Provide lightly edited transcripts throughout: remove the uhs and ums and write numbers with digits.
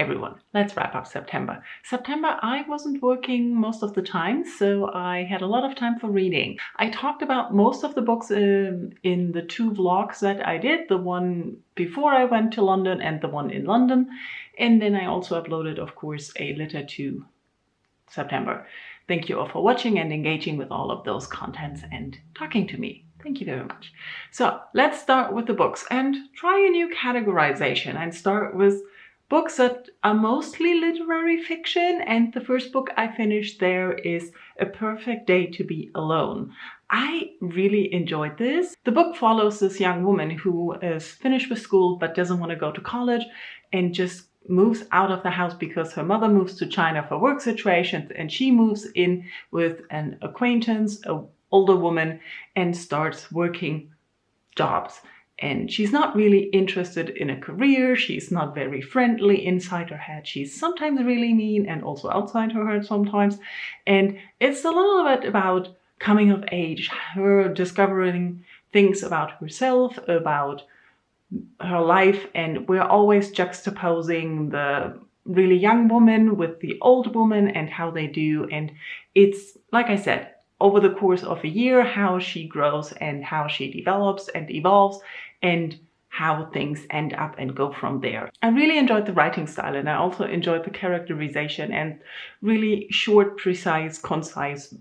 everyone. Let's wrap up September. September, I wasn't working most of the time, so I had a lot of time for reading. I talked about most of the books in the 2 vlogs that I did, the one before I went to London and the one in London. And then I also uploaded, of course, a letter to September. Thank you all for watching and engaging with all of those contents and talking to me. Thank you very much. So let's start with the books and try a new categorization and start with books that are mostly literary fiction. And the first book I finished there is A Perfect Day to Be Alone. I really enjoyed this. The book follows this young woman who is finished with school but doesn't want to go to college and just moves out of the house because her mother moves to China for work situations, and she moves in with an acquaintance, an older woman, and starts working jobs. And she's not really interested in a career. She's not very friendly inside her head. She's sometimes really mean and also outside her head sometimes. And it's a little bit about coming of age, her discovering things about herself, about her life, and we're always juxtaposing the really young woman with the old woman and how they do. And it's, like I said, over the course of a year, how she grows and how she develops and evolves and how things end up and go from there. I really enjoyed the writing style, and I also enjoyed the characterization and really short, precise, concise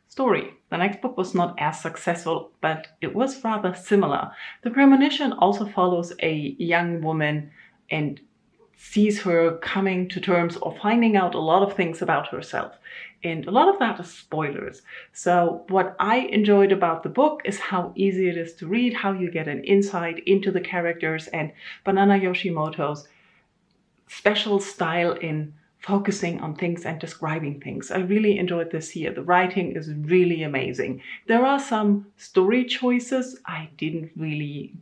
story. The next book was not as successful, but it was rather similar. The Premonition also follows a young woman and sees her coming to terms or finding out a lot of things about herself. And a lot of that is spoilers. So what I enjoyed about the book is how easy it is to read, how you get an insight into the characters, and Banana Yoshimoto's special style in focusing on things and describing things. I really enjoyed this here. The writing is really amazing. There are some story choices I didn't really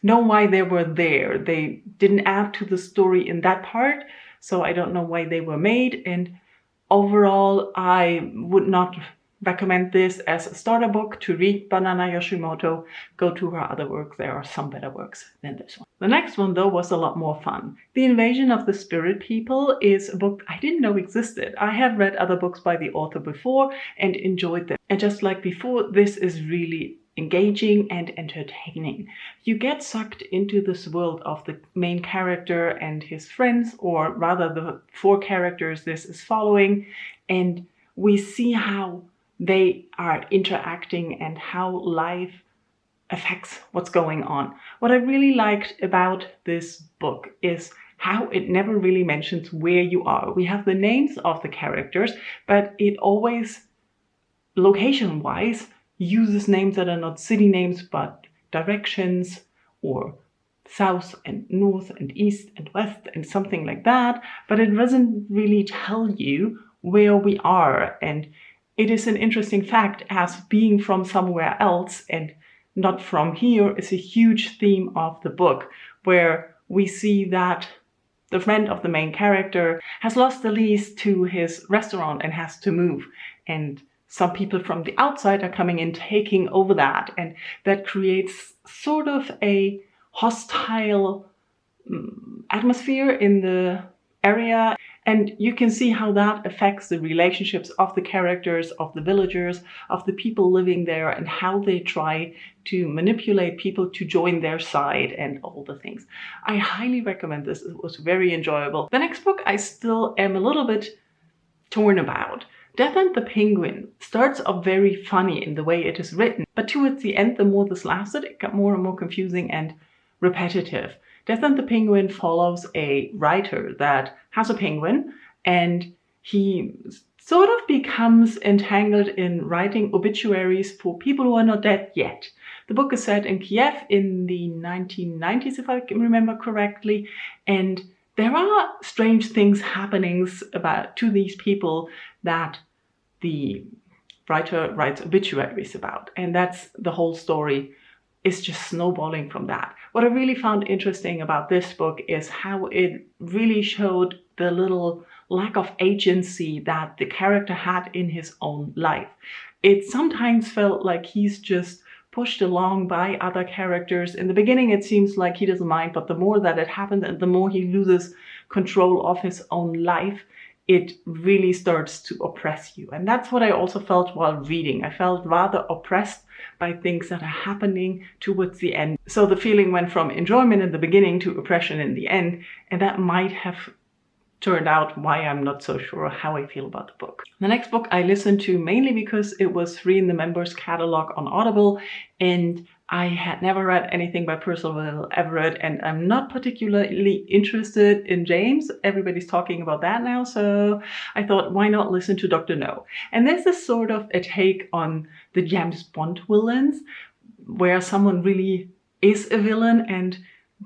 know why they were there. They didn't add to the story in that part, so I don't know why they were made. And overall, I would not recommend this as a starter book to read Banana Yoshimoto. Go to her other work. There are some better works than this one. The next one, though, was a lot more fun. The Invasion of the Spirit People is a book I didn't know existed. I have read other books by the author before and enjoyed them. And just like before, this is really engaging and entertaining. You get sucked into this world of the main character and his friends, or rather the 4 characters this is following, and we see how they are interacting and how life affects what's going on. What I really liked about this book is how it never really mentions where you are. We have the names of the characters, but it always, location-wise, uses names that are not city names, but directions, or south and north and east and west and something like that. But it doesn't really tell you where we are. And it is an interesting fact, as being from somewhere else and not from here is a huge theme of the book, where we see that the friend of the main character has lost the lease to his restaurant and has to move. And some people from the outside are coming in, taking over that. And that creates sort of a hostile atmosphere in the area. And you can see how that affects the relationships of the characters, of the villagers, of the people living there, and how they try to manipulate people to join their side and all the things. I highly recommend this. It was very enjoyable. The next book I still am a little bit torn about. Death and the Penguin starts off very funny in the way it is written, but towards the end, the more this lasted, it got more and more confusing and repetitive. Death and the Penguin follows a writer that has a penguin, and he sort of becomes entangled in writing obituaries for people who are not dead yet. The book is set in Kiev in the 1990s, if I can remember correctly, and there are strange things happening to these people that the writer writes obituaries about, and that's the whole story. Is just snowballing from that. What I really found interesting about this book is how it really showed the little lack of agency that the character had in his own life. It sometimes felt like he's just pushed along by other characters. In the beginning, it seems like he doesn't mind, but the more that it happens and the more he loses control of his own life, it really starts to oppress you. And that's what I also felt while reading. I felt rather oppressed by things that are happening towards the end. So the feeling went from enjoyment in the beginning to oppression in the end, and that might have turned out why I'm not so sure how I feel about the book. The next book I listened to mainly because it was free in the members catalog on Audible, and I had never read anything by Percival Everett, and I'm not particularly interested in James. Everybody's talking about that now, so I thought, why not listen to Dr. No? And this is sort of a take on the James Bond villains, where someone really is a villain, and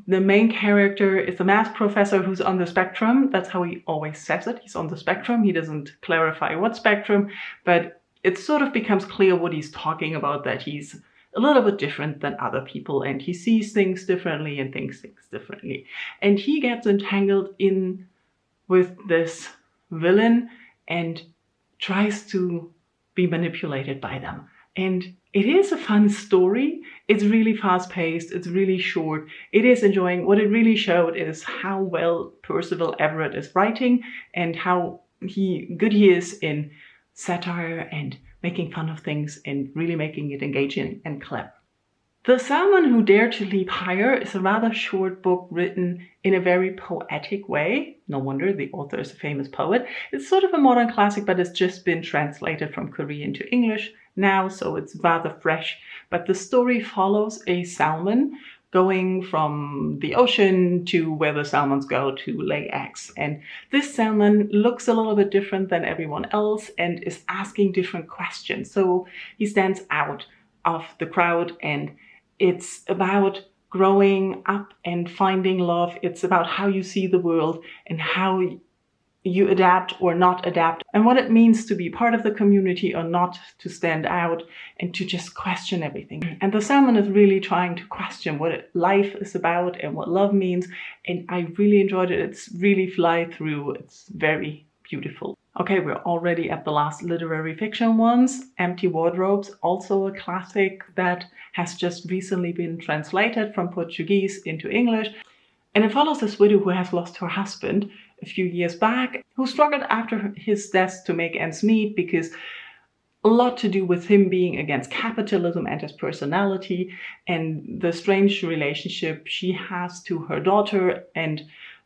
the main character is a math professor who's on the spectrum. That's how he always says it. He's on the spectrum. He doesn't clarify what spectrum, but it sort of becomes clear what he's talking about, that he's a little bit different than other people, and he sees things differently and thinks things differently. And he gets entangled in with this villain and tries to be manipulated by them. And it is a fun story. It's really fast-paced. It's really short. It is enjoying. What it really showed is how well Percival Everett is writing and how good he is in satire and making fun of things and really making it engaging and clever. The Salmon Who Dared to Leap Higher is a rather short book written in a very poetic way. No wonder, the author is a famous poet. It's sort of a modern classic, but it's just been translated from Korean to English now, so it's rather fresh. But the story follows a salmon going from the ocean to where the salmons go to lay eggs. And this salmon looks a little bit different than everyone else and is asking different questions. So he stands out of the crowd, and it's about growing up and finding love. It's about how you see the world and how you adapt or not adapt, and what it means to be part of the community or not, to stand out and to just question everything. And the salmon is really trying to question what life is about and what love means, and I really enjoyed it. It's really fly through. It's very beautiful. Okay, we're already at the last literary fiction ones. Empty Wardrobes, also a classic that has just recently been translated from Portuguese into English. And it follows this widow who has lost her husband a few years back, who struggled after his death to make ends meet, because a lot to do with him being against capitalism and his personality and the strange relationship she has to her daughter and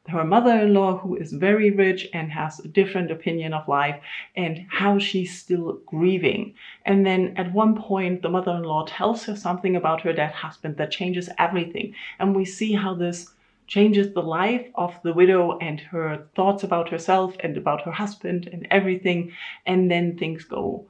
her mother-in-law, who is very rich and has a different opinion of life, and how she's still grieving. And then at one point, the mother-in-law tells her something about her dead husband that changes everything. And we see how this changes the life of the widow and her thoughts about herself and about her husband and everything. And then things go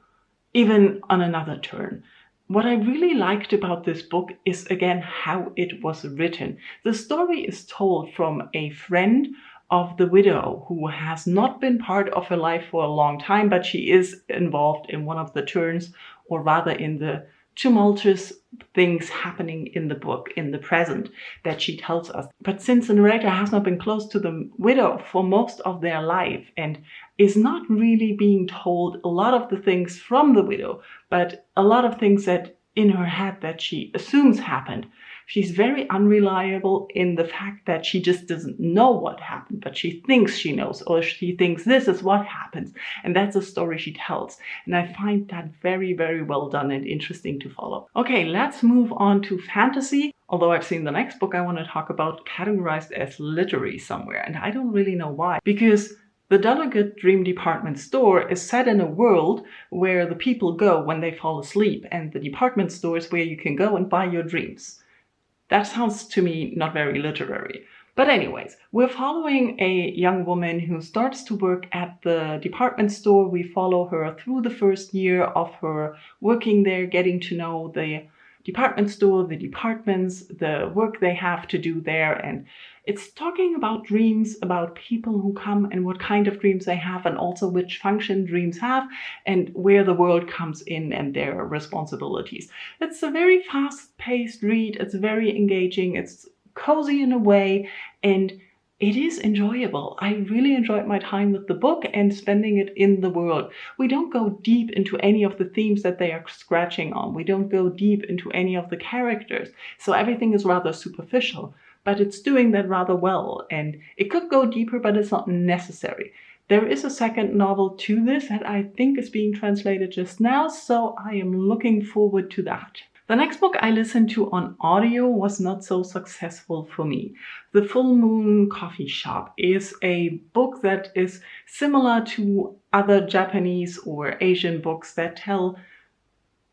even on another turn. What I really liked about this book is, again, how it was written. The story is told from a friend of the widow who has not been part of her life for a long time, but she is involved in one of the turns, or rather in the tumultuous things happening in the book, in the present, that she tells us. But since the narrator has not been close to the widow for most of their life and is not really being told a lot of the things from the widow, but a lot of things that in her head that she assumes happened, she's very unreliable in the fact that she just doesn't know what happened, but she thinks she knows, or she thinks this is what happens. And that's a story she tells. And I find that very, very well done and interesting to follow. Okay, let's move on to fantasy. Although I've seen the next book I want to talk about categorized as literary somewhere, and I don't really know why. Because the Delegate Dream Department Store is set in a world where the people go when they fall asleep, and the department store is where you can go and buy your dreams. That sounds to me not very literary. But anyways, we're following a young woman who starts to work at the department store. We follow her through the first year of her working there, getting to know the department store, the departments, the work they have to do there. And it's talking about dreams, about people who come and what kind of dreams they have, and also which function dreams have and where the world comes in and their responsibilities. It's a very fast-paced read. It's very engaging. It's cozy in a way, and it is enjoyable. I really enjoyed my time with the book and spending it in the world. We don't go deep into any of the themes that they are scratching on. We don't go deep into any of the characters. So everything is rather superficial. but it's doing that rather well. And it could go deeper, but it's not necessary. There is a second novel to this that I think is being translated just now, so I am looking forward to that. The next book I listened to on audio was not so successful for me. The Full Moon Coffee Shop is a book that is similar to other Japanese or Asian books that tell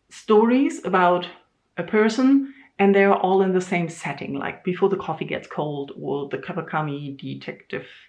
stories about a person, and they're all in the same setting, like Before the Coffee Gets Cold or the Kawakami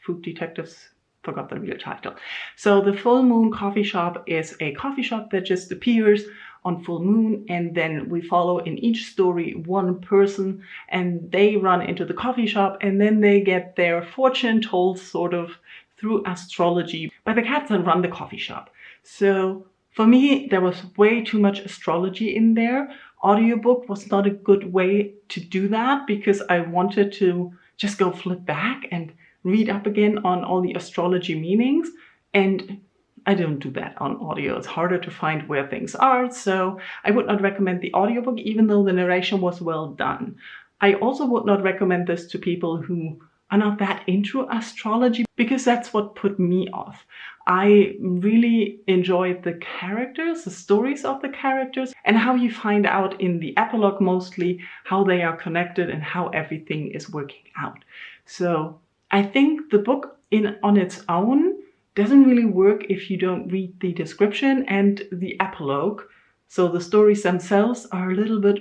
Food Detectives. Forgot the real title. So the Full Moon Coffee Shop is a coffee shop that just appears on full moon, and then we follow in each story one person, and they run into the coffee shop, and then they get their fortune told sort of through astrology by the cats that run the coffee shop. So for me, there was way too much astrology in there. Audiobook was not a good way to do that because I wanted to just go flip back and read up again on all the astrology meanings, and I don't do that on audio. It's harder to find where things are, so I would not recommend the audiobook, even though the narration was well done. I also would not recommend this to people who are not that into astrology, because that's what put me off. I really enjoyed the characters, the stories of the characters, and how you find out in the epilogue mostly how they are connected and how everything is working out. So I think the book on its own doesn't really work if you don't read the description and the epilogue. So the stories themselves are a little bit,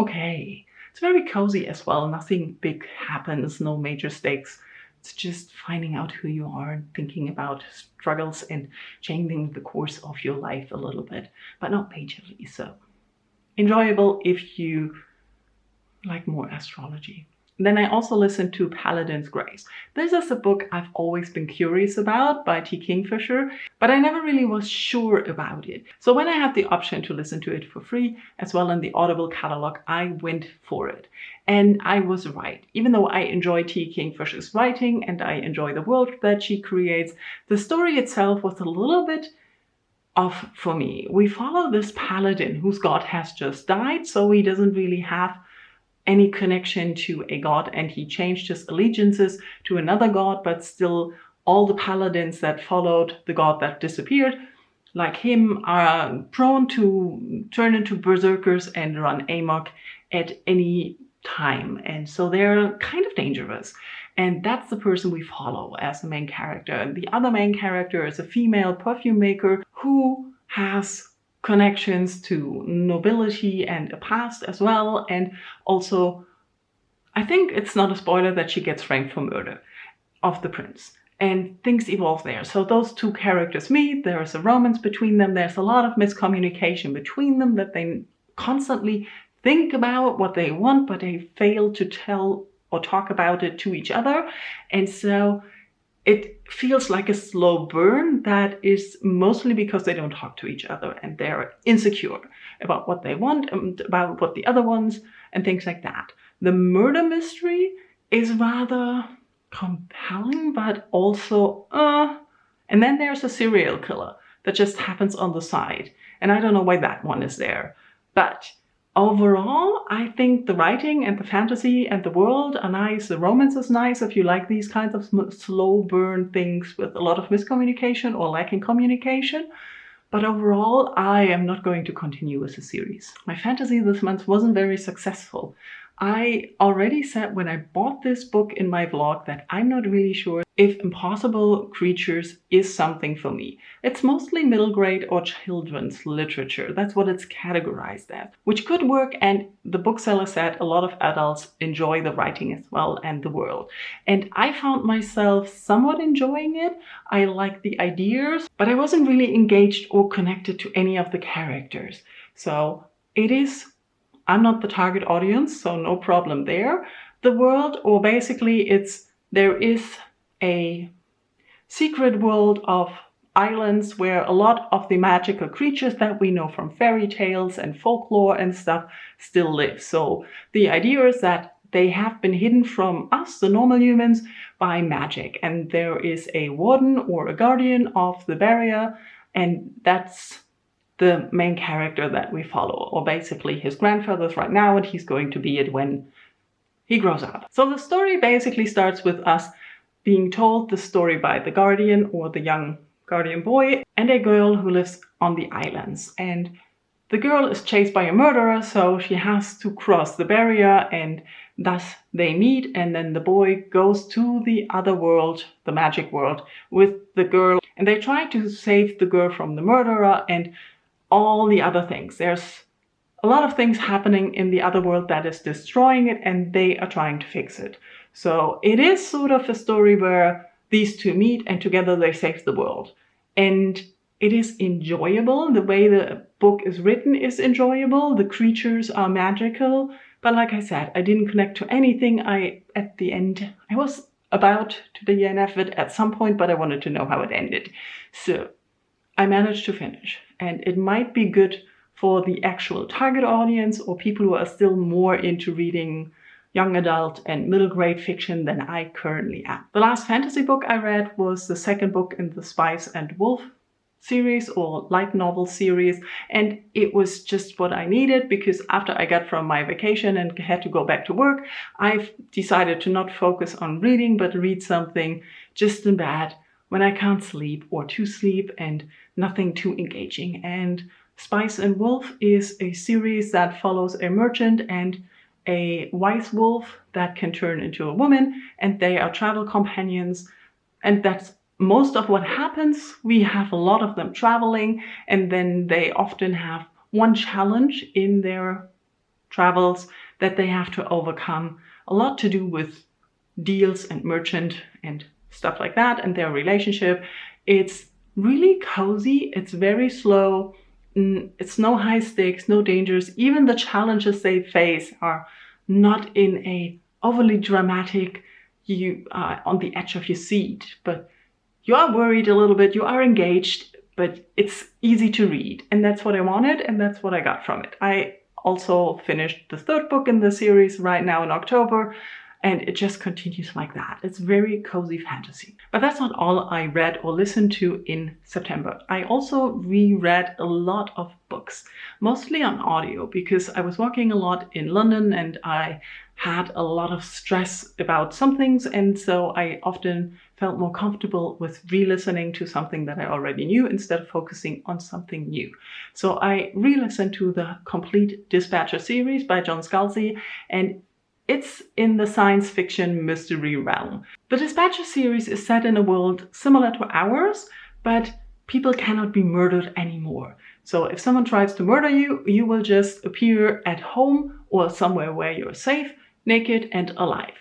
okay. It's very cozy as well. Nothing big happens, no major stakes. It's just finding out who you are and thinking about struggles and changing the course of your life a little bit, but not majorly. So enjoyable if you like more astrology. Then I also listened to Paladin's Grace. This is a book I've always been curious about by T. Kingfisher, but I never really was sure about it. So when I had the option to listen to it for free, as well in the Audible catalog, I went for it. And I was right. Even though I enjoy T. Kingfisher's writing and I enjoy the world that she creates, the story itself was a little bit off for me. We follow this paladin whose god has just died, so he doesn't really have any connection to a god, and he changed his allegiances to another god, but still all the paladins that followed the god that disappeared, like him, are prone to turn into berserkers and run amok at any time. And so they're kind of dangerous. And that's the person we follow as the main character. And the other main character is a female perfume maker who has connections to nobility and a past as well. And also, I think it's not a spoiler that she gets framed for murder of the prince. And things evolve there. So those two characters meet, there is a romance between them, there's a lot of miscommunication between them, that they constantly think about what they want, but they fail to tell or talk about it to each other. And so it feels like a slow burn that is mostly because they don't talk to each other and they're insecure about what they want and about what the other wants and things like that. The murder mystery is rather compelling, but also, and then there's a serial killer that just happens on the side. And I don't know why that one is there. But overall, I think the writing and the fantasy and the world are nice. The romance is nice if you like these kinds of slow burn things with a lot of miscommunication or lacking communication. But overall, I am not going to continue with the series. My fantasy this month wasn't very successful. I already said when I bought this book in my vlog that I'm not really sure if Impossible Creatures is something for me. It's mostly middle grade or children's literature. That's what it's categorized as, which could work, and the bookseller said a lot of adults enjoy the writing as well and the world. And I found myself somewhat enjoying it. I liked the ideas, but I wasn't really engaged or connected to any of the characters. So I'm not the target audience, so no problem there. The world, or basically there is a secret world of islands where a lot of the magical creatures that we know from fairy tales and folklore and stuff still live. So the idea is that they have been hidden from us, the normal humans, by magic. And there is a warden or a guardian of the barrier, and that's the main character that we follow, or basically his grandfather's right now, and he's going to be it when he grows up. So the story basically starts with us being told the story by the guardian or the young guardian boy and a girl who lives on the islands. And the girl is chased by a murderer, so she has to cross the barrier, and thus they meet, and then the boy goes to the other world, the magic world, with the girl, and they try to save the girl from the murderer and all the other things. There's a lot of things happening in the other world that is destroying it, and they are trying to fix it. So it is sort of a story where these two meet and together they save the world. And it is enjoyable. The way the book is written is enjoyable. The creatures are magical. But like I said, I didn't connect to anything. At the end, I was about to DNF it at some point, but I wanted to know how it ended. So I managed to finish. And it might be good for the actual target audience or people who are still more into reading young adult and middle grade fiction than I currently am. The last fantasy book I read was the second book in the Spice and Wolf series or light novel series, and it was just what I needed because after I got from my vacation and had to go back to work, I've decided to not focus on reading but read something just in bed when I can't sleep or to sleep and nothing too engaging. And Spice and Wolf is a series that follows a merchant and a wise wolf that can turn into a woman, and they are travel companions, and that's most of what happens. We have a lot of them traveling, and then they often have one challenge in their travels that they have to overcome. A lot to do with deals and merchant and stuff like that and their relationship. It's really cozy. It's very slow. It's no high stakes, no dangers. Even the challenges they face are not in a overly dramatic, you are on the edge of your seat, but you are worried a little bit, you are engaged, but it's easy to read. And that's what I wanted, and that's what I got from it. I also finished the third book in the series right now in October, and it just continues like that. It's very cozy fantasy. But that's not all I read or listened to in September. I also reread a lot of books, mostly on audio, because I was working a lot in London and I had a lot of stress about some things, and so I often felt more comfortable with re-listening to something that I already knew instead of focusing on something new. So I re-listened to the complete Dispatcher series by John Scalzi, and it's in the science fiction mystery realm. The Dispatcher series is set in a world similar to ours, but people cannot be murdered anymore. So if someone tries to murder you, you will just appear at home or somewhere where you're safe, naked and alive.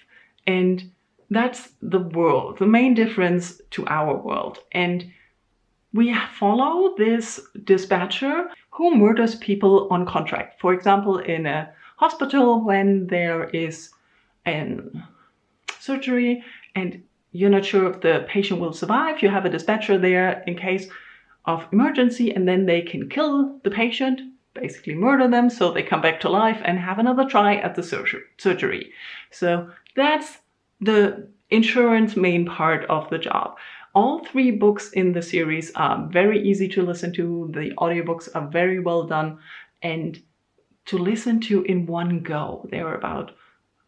And that's the world, the main difference to our world. And we follow this dispatcher who murders people on contract. For example, in a hospital when there is a surgery and you're not sure if the patient will survive, you have a dispatcher there in case of emergency, and then they can kill the patient, basically murder them, so they come back to life and have another try at the surgery. So that's the insurance main part of the job. All 3 books in the series are very easy to listen to. The audiobooks are very well done and to listen to in one go. They're about,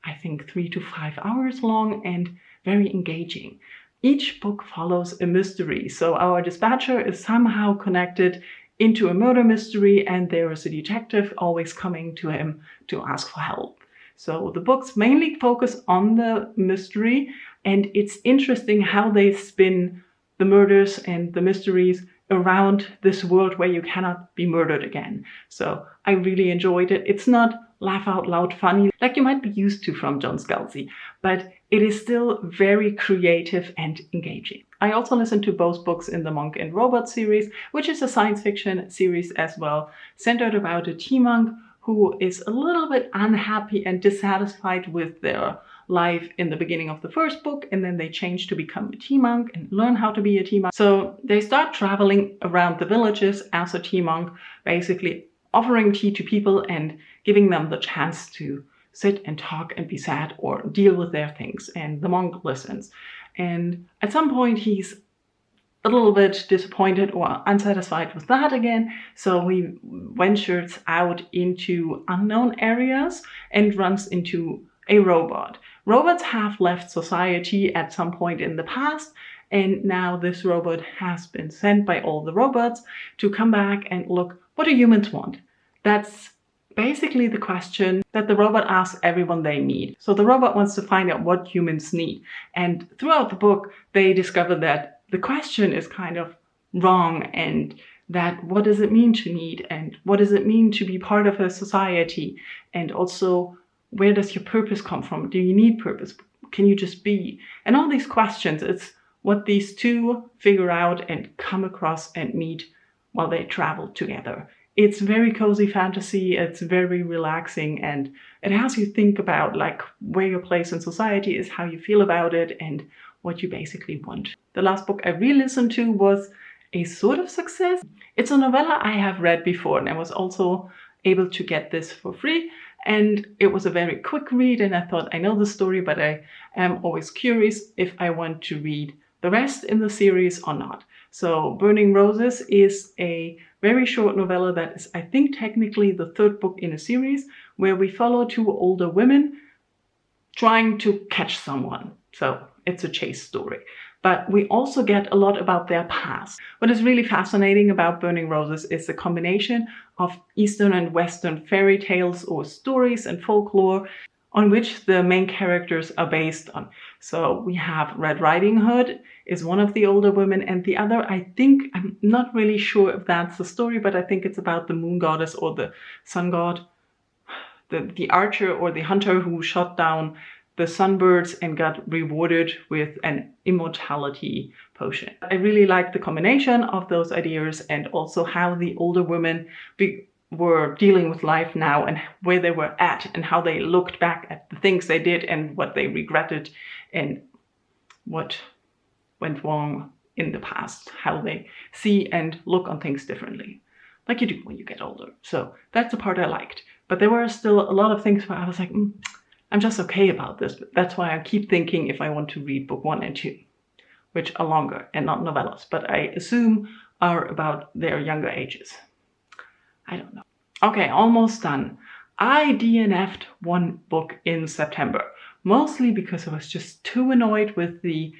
I think, 3 to 5 hours long and very engaging. Each book follows a mystery. So our dispatcher is somehow connected into a murder mystery, and there is a detective always coming to him to ask for help. So the books mainly focus on the mystery, and it's interesting how they spin the murders and the mysteries around this world where you cannot be murdered again. So I really enjoyed it. It's not laugh out loud funny like you might be used to from John Scalzi, but it is still very creative and engaging. I also listened to both books in the Monk and Robot series, which is a science fiction series as well, centered about a tea monk who is a little bit unhappy and dissatisfied with their life in the beginning of the first book, and then they change to become a tea monk and learn how to be a tea monk. So they start traveling around the villages as a tea monk, basically offering tea to people and giving them the chance to sit and talk and be sad or deal with their things. And the monk listens. And at some point he's a little bit disappointed or unsatisfied with that again. So he ventures out into unknown areas and runs into a robot. Robots have left society at some point in the past, and now this robot has been sent by all the robots to come back and look, what do humans want? That's basically the question that the robot asks everyone they meet. So the robot wants to find out what humans need. And throughout the book, they discover that the question is kind of wrong, and that what does it mean to need, and what does it mean to be part of a society, and also where does your purpose come from? Do you need purpose? Can you just be? And all these questions, it's what these two figure out and come across and meet while they travel together. It's very cozy fantasy, it's very relaxing, and it has you think about like where your place in society is, how you feel about it, and what you basically want. The last book I re-listened to was a sort of success. It's a novella I have read before, and I was also able to get this for free. And it was a very quick read, and I thought, I know the story, but I am always curious if I want to read the rest in the series or not. So Burning Roses is a very short novella that is, I think, technically the third book in a series, where we follow two older women trying to catch someone. So it's a chase story. But we also get a lot about their past. What is really fascinating about Burning Roses is the combination of Eastern and Western fairy tales or stories and folklore on which the main characters are based on. So we have Red Riding Hood is one of the older women, and the other, I think, I'm not really sure if that's the story, but I think it's about the moon goddess or the sun god, the archer or the hunter who shot down the sunbirds and got rewarded with an immortality potion. I really like the combination of those ideas, and also how the older women were dealing with life now, and where they were at, and how they looked back at the things they did and what they regretted and what went wrong in the past, how they see and look on things differently, like you do when you get older. So that's the part I liked. But there were still a lot of things where I was like, I'm just okay about this. But that's why I keep thinking if I want to read book 1 and 2, which are longer and not novellas, but I assume are about their younger ages. I don't know. Okay, almost done. I DNF'd one book in September, mostly because I was just too annoyed with the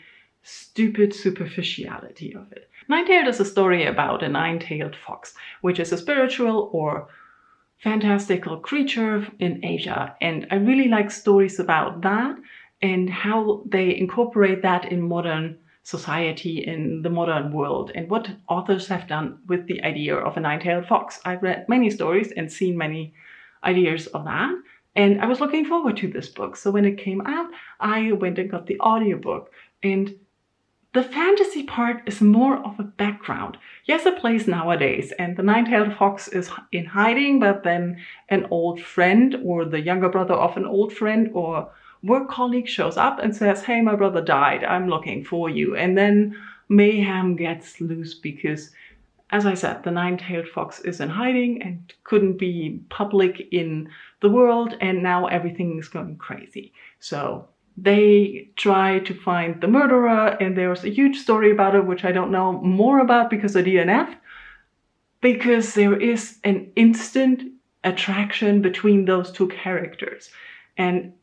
stupid superficiality of it. Nine-Tailed is a story about a nine-tailed fox, which is a spiritual or fantastical creature in Asia. And I really like stories about that and how they incorporate that in modern society, in the modern world, and what authors have done with the idea of a nine-tailed fox. I've read many stories and seen many ideas of that, and I was looking forward to this book. So when it came out, I went and got the audiobook, and the fantasy part is more of a background. Yes, it plays nowadays, and the nine-tailed fox is in hiding, but then an old friend or the younger brother of an old friend or work colleague shows up and says, hey, my brother died, I'm looking for you. And then mayhem gets loose because, as I said, the nine-tailed fox is in hiding and couldn't be public in the world, and now everything is going crazy. So they try to find the murderer, and there's a huge story about it, which I don't know more about because I DNF'd, because there is an instant attraction between those two characters. And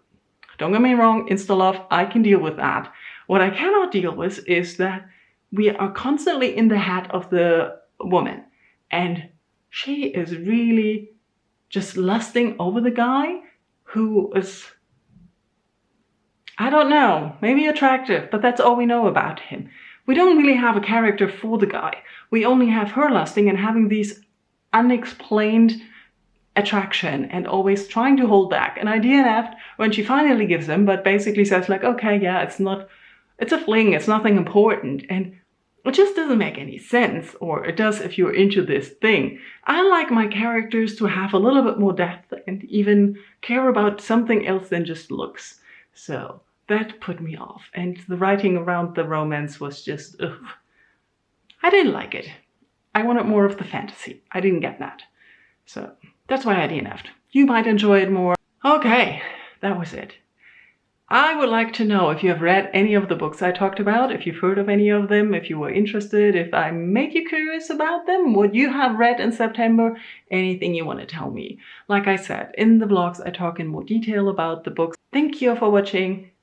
don't get me wrong, insta-love, I can deal with that. What I cannot deal with is that we are constantly in the head of the woman, and she is really just lusting over the guy who is, I don't know, maybe attractive, but that's all we know about him. We don't really have a character for the guy. We only have her lusting and having these unexplained attraction and always trying to hold back. And I DNF'd when she finally gives him, but basically says like, okay, yeah, it's a fling, it's nothing important. And it just doesn't make any sense, or it does if you're into this thing. I like my characters to have a little bit more depth and even care about something else than just looks. So that put me off. And the writing around the romance was just, ugh. I didn't like it. I wanted more of the fantasy. I didn't get that. So that's why I DNF'd. You might enjoy it more. Okay, that was it. I would like to know if you have read any of the books I talked about, if you've heard of any of them, if you were interested, if I make you curious about them, what you have read in September, anything you want to tell me. Like I said, in the vlogs I talk in more detail about the books, Thank you for watching.